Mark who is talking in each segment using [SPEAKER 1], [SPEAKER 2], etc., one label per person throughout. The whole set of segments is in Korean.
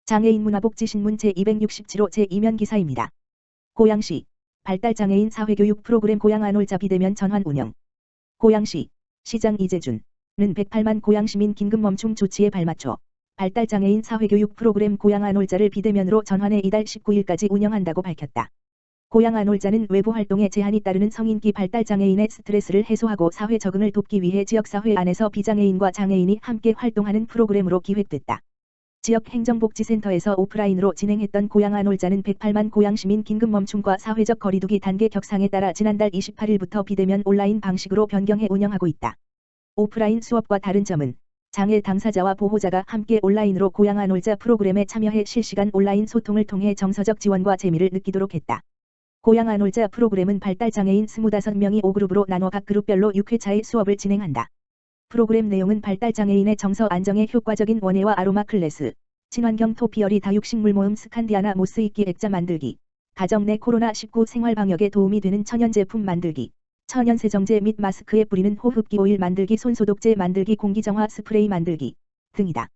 [SPEAKER 1] 장애인 문화복지신문 제267호 제2면 기사입니다. 고양시 발달장애인 사회교육 프로그램 고양안올자 비대면 전환 운영. 고양시 시장 이재준은 108만 고양시민 긴급멈춤 조치에 발맞춰 발달장애인 사회교육 프로그램 고양안올자를 비대면으로 전환해 이달 19일까지 운영한다고 밝혔다. 고양안올자는 외부 활동에 제한이 따르는 성인기 발달장애인의 스트레스를 해소하고 사회 적응을 돕기 위해 지역사회 안에서 비장애인과 장애인이 함께 활동하는 프로그램으로 기획됐다. 지역 행정복지센터에서 오프라인으로 진행했던 고양안올자는 108만 고양시민 긴급멈춤과 사회적 거리두기 단계 격상에 따라 지난달 28일부터 비대면 온라인 방식으로 변경해 운영하고 있다. 오프라인 수업과 다른 점은 장애 당사자와 보호자가 함께 온라인으로 고양안올자 프로그램에 참여해 실시간 온라인 소통을 통해 정서적 지원과 재미를 느끼도록 했다. 고양안올자 프로그램은 발달장애인 25명이 5그룹으로 나눠 각 그룹별로 6회차의 수업을 진행한다. 프로그램 내용은 발달장애인의 정서 안정에 효과적인 원예와 아로마 클래스, 친환경 토피어리 다육식물 모음 스칸디아나 모스 이끼 액자 만들기, 가정 내 코로나19 생활 방역에 도움이 되는 천연 제품 만들기, 천연 세정제 및 마스크에 뿌리는 호흡기 오일 만들기, 손소독제 만들기, 공기정화 스프레이 만들기 등이다.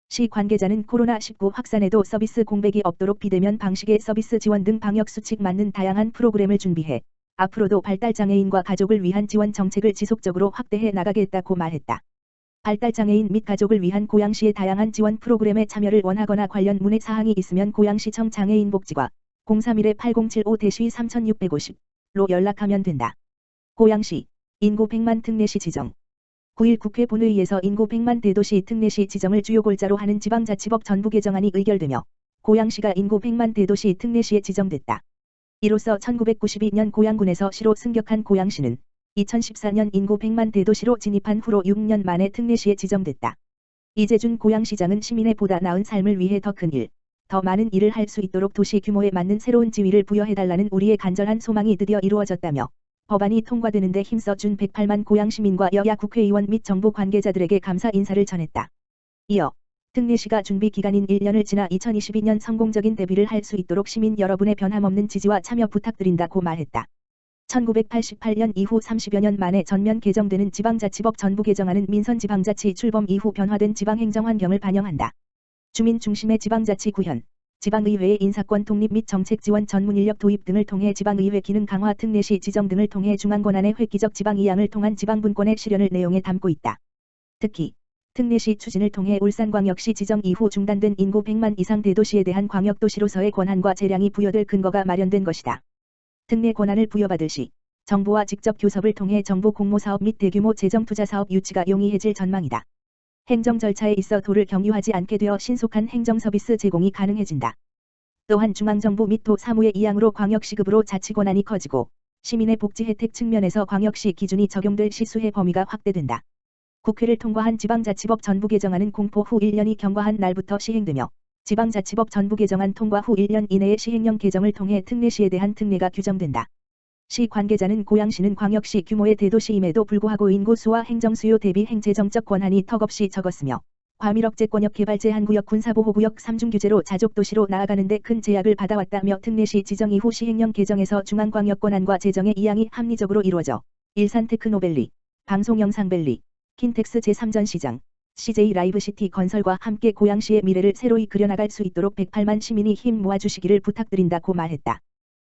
[SPEAKER 1] 시 관계자는 코로나19 확산에도 서비스 공백이 없도록 비대면 방식의 서비스 지원 등 방역 수칙 맞는 다양한 프로그램을 준비해 앞으로도 발달장애인과 가족을 위한 지원 정책을 지속적으로 확대해 나가겠다고 말했다. 발달장애인 및 가족을 위한 고양시의 다양한 지원 프로그램에 참여를 원하거나 관련 문의 사항이 있으면 고양시청 장애인복지과 031-8075-3650로 연락하면 된다. 고양시 인구 100만 특례시 지정. 9일 국회 본회의에서 인구 100만 대도시 특례시 지정을 주요 골자로 하는 지방자치법 전부 개정안이 의결되며 고양시가 인구 100만 대도시 특례시에 지정됐다. 이로써 1992년 고양군에서 시로 승격한 고양시는 2014년 인구 100만 대도시로 진입한 후로 6년 만에 특례시에 지정됐다. 이재준 고양시장은 시민의 보다 나은 삶을 위해 더 큰 일, 더 많은 일을 할 수 있도록 도시 규모에 맞는 새로운 지위를 부여해달라는 우리의 간절한 소망이 드디어 이루어졌다며 법안이 통과되는 데 힘써준 108만 고양시민과 여야 국회의원 및 정부 관계자들에게 감사 인사를 전했다. 이어 특례시가 준비 기간인 1년을 지나 2022년 성공적인 데뷔를 할 수 있도록 시민 여러분의 변함없는 지지와 참여 부탁드린다고 말했다. 1988년 이후 30여 년 만에 전면 개정되는 지방자치법 전부 개정안은 민선지방자치 출범 이후 변화된 지방행정 환경을 반영한다. 주민 중심의 지방자치 구현, 지방의회의 인사권 독립 및 정책 지원 전문 인력 도입 등을 통해 지방의회 기능 강화 특례시 지정 등을 통해 중앙권한의 획기적 지방 이양을 통한 지방분권의 실현을 내용에 담고 있다. 특히 특례시 추진을 통해 울산광역시 지정 이후 중단된 인구 100만 이상 대도시에 대한 광역도시로서의 권한과 재량이 부여될 근거가 마련된 것이다. 특례 권한을 부여받을 시 정부와 직접 교섭을 통해 정부 공모사업 및 대규모 재정투자사업 유치가 용이해질 전망이다. 행정 절차에 있어 도를 경유하지 않게 되어 신속한 행정서비스 제공이 가능해진다. 또한 중앙정부 및 도 사무의 이양으로 광역시급으로 자치권한이 커지고 시민의 복지 혜택 측면에서 광역시 기준이 적용될 시 수혜 범위가 확대된다. 국회를 통과한 지방자치법 전부 개정안은 공포 후 1년이 경과한 날부터 시행되며 지방자치법 전부 개정안 통과 후 1년 이내에 시행령 개정을 통해 특례시에 대한 특례가 규정된다. 시 관계자는 고양시는 광역시 규모의 대도시임에도 불구하고 인구수와 행정수요 대비 행재정적 권한이 턱없이 적었으며 과밀억제권역 개발제 한구역 군사보호구역 3중 규제로 자족도시로 나아가는 데 큰 제약을 받아왔다며 특례시 지정 이후 시행령 개정에서 중앙광역 권한과 재정의 이양이 합리적으로 이루어져 일산테크노밸리, 방송영상밸리, 킨텍스 제3전시장, CJ 라이브시티 건설과 함께 고양시의 미래를 새로이 그려나갈 수 있도록 108만 시민이 힘 모아주시기를 부탁드린다고 말했다.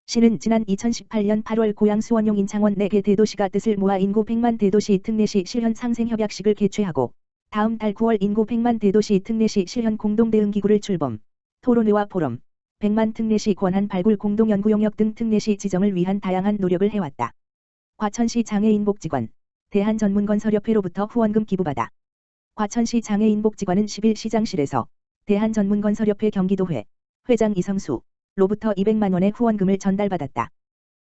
[SPEAKER 1] 시는 지난 2018년 8월 고양 수원용 인창원 4개 대도시가 뜻을 모아 인구 100만 대도시 특례시 실현 상생협약식을 개최하고 다음 달 9월 인구 100만 대도시 특례시 실현 공동대응기구를 출범, 토론회와 포럼, 100만 특례시 권한 발굴 공동연구용역 등 특례시 지정을 위한 다양한 노력을 해왔다. 과천시 장애인복지관, 대한전문건설협회로부터 후원금 기부받아 과천시 장애인복지관은 10일 시장실에서 대한전문건설협회 경기도회 회장 이성수로부터 200만 원의 후원금을 전달받았다.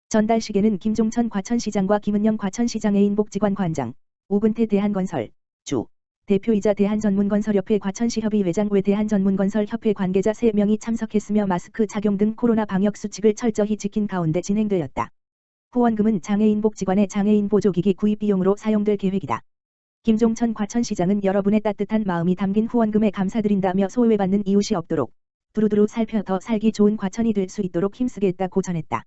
[SPEAKER 1] 전달식에는 김종천 과천시장과 김은영 과천시 장애인복지관 관장, 우근태 대한건설 주 대표이자 대한전문건설협회 과천시협의 회장 외 대한전문건설협회 관계자 3명이 참석했으며 마스크 착용 등 코로나 방역 수칙을 철저히 지킨 가운데 진행되었다. 후원금은 장애인복지관의 장애인 보조기기 구입 비용으로 사용될 계획이다. 김종천 과천시장은 여러분의 따뜻한 마음이 담긴 후원금에 감사드린다며 소외받는 이웃이 없도록 두루두루 살펴 더 살기 좋은 과천이 될 수 있도록 힘쓰겠다고 전했다.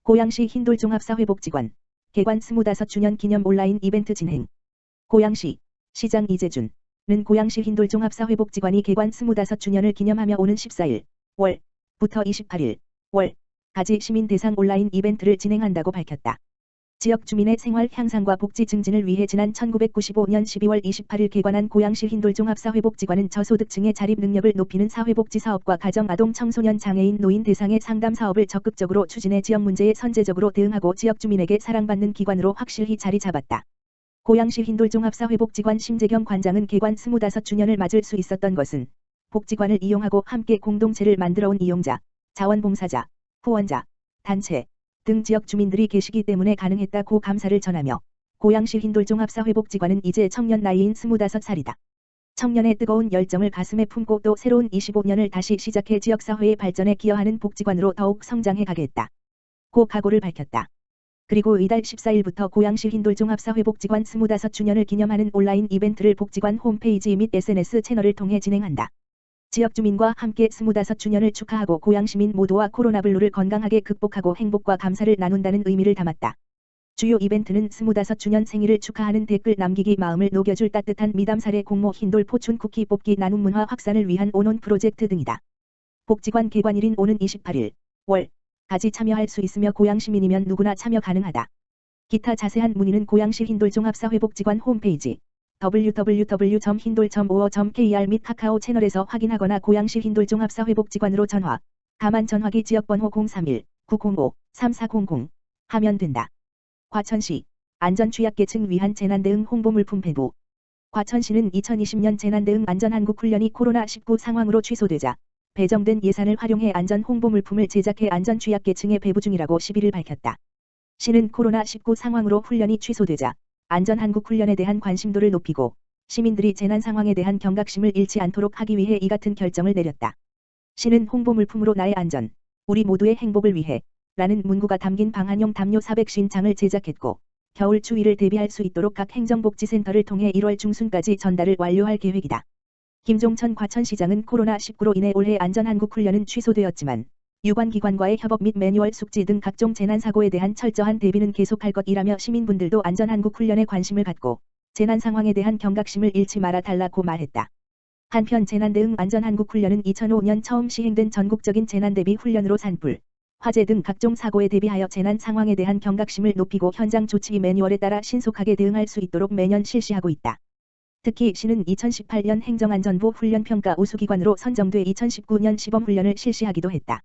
[SPEAKER 1] 고양시 흰돌종합사회복지관 개관 25주년 기념 온라인 이벤트 진행. 고양시 시장 이재준 고양시 흰돌종합사회복지관이 개관 25주년을 기념하며 오는 14일 월부터 28일 월까지 시민 대상 온라인 이벤트를 진행한다고 밝혔다. 지역 주민의 생활 향상과 복지 증진을 위해 지난 1995년 12월 28일 개관한 고양시 흰돌종합사회복지관은 저소득층의 자립 능력을 높이는 사회복지 사업과 가정, 아동, 청소년, 장애인, 노인 대상의 상담 사업을 적극적으로 추진해 지역 문제에 선제적으로 대응하고 지역 주민에게 사랑받는 기관으로 확실히 자리 잡았다. 고양시 흰돌종합사회복지관 심재경 관장은 개관 25주년을 맞을 수 있었던 것은 복지관을 이용하고 함께 공동체를 만들어온 이용자, 자원봉사자, 후원자, 단체 등 지역 주민들이 계시기 때문에 가능했다고 감사를 전하며 고양시 흰돌종합사회복지관은 이제 청년 나이인 25살이다. 청년의 뜨거운 열정을 가슴에 품고 또 새로운 25년을 다시 시작해 지역사회의 발전에 기여하는 복지관으로 더욱 성장해 가겠다. 고 각오를 밝혔다. 그리고 이달 14일부터 고양시 흰돌종합사회복지관 25주년을 기념하는 온라인 이벤트를 복지관 홈페이지 및 SNS 채널을 통해 진행한다. 지역 주민과 함께 25주년을 축하하고 고양시민 모두와 코로나 블루를 건강하게 극복하고 행복과 감사를 나눈다는 의미를 담았다. 주요 이벤트는 25주년 생일을 축하하는 댓글 남기기, 마음을 녹여줄 따뜻한 미담, 사례 공모, 흰돌 포춘 쿠키 뽑기, 나눔 문화 확산을 위한 온온 프로젝트 등이다. 복지관 개관일인 오는 28일 월까지 참여할 수 있으며 고양시민이면 누구나 참여 가능하다. 기타 자세한 문의는 고양시 흰돌종합사회복지관 홈페이지 www.hindol.or.kr 및 카카오 채널에서 확인하거나 고양시 흰돌종합사회복지관으로 전화, 다만 전화기 지역번호 031-905-3400 하면 된다. 과천시 안전취약계층 위한 재난대응 홍보물품 배부. 과천시는 2020년 재난대응 안전한국훈련이 코로나19 상황으로 취소되자 배정된 예산을 활용해 안전 홍보물품을 제작해 안전취약계층에 배부 중이라고 11일 밝혔다. 시는 코로나19 상황으로 훈련이 취소되자 안전한국훈련에 대한 관심도를 높이고 시민들이 재난 상황에 대한 경각심을 잃지 않도록 하기 위해 이 같은 결정을 내렸다. 시는 홍보물품으로 나의 안전, 우리 모두의 행복을 위해 라는 문구가 담긴 방한용 담요 450장을 제작했고 겨울 추위를 대비할 수 있도록 각 행정복지센터를 통해 1월 중순까지 전달을 완료할 계획이다. 김종천 과천시장은 코로나19로 인해 올해 안전한국훈련은 취소되었지만 유관기관과의 협업 및 매뉴얼 숙지 등 각종 재난사고에 대한 철저한 대비는 계속할 것이라며 시민분들도 안전한국훈련에 관심을 갖고 재난 상황에 대한 경각심을 잃지 말아 달라고 말했다. 한편 재난대응 안전한국훈련은 2005년 처음 시행된 전국적인 재난대비 훈련으로 산불, 화재 등 각종 사고에 대비하여 재난 상황에 대한 경각심을 높이고 현장 조치 매뉴얼에 따라 신속하게 대응할 수 있도록 매년 실시하고 있다. 특히 시는 2018년 행정안전부 훈련평가 우수기관으로 선정돼 2019년 시범훈련을 실시하기도 했다.